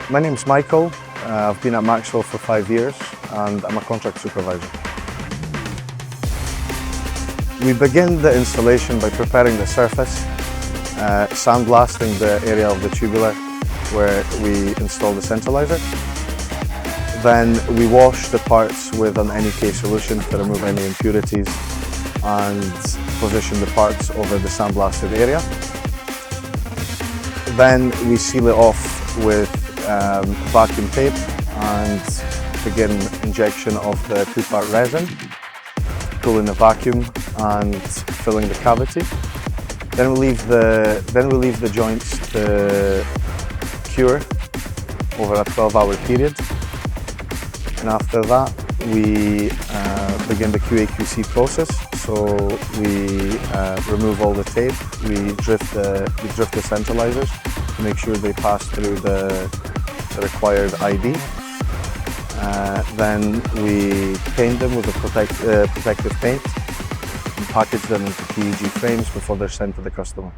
My name's Michael. I've been at Maxwell for 5 years and I'm a contract supervisor. We begin the installation by preparing the surface, sandblasting the area of the tubular where we install the centralizer. Then we wash the parts with an NEK solution to remove any impurities and position the parts over the sandblasted area. Then we seal it off with vacuum tape and begin injection of the 2-part resin, cooling the vacuum and filling the cavity. Then we leave the joints to cure over a 12-hour period. And after that, we begin the QA/QC process. So we remove all the tape, we drift the centralizers to make sure they pass through the required ID. Then we paint them with a protective paint and package them into PEG frames before they're sent to the customer.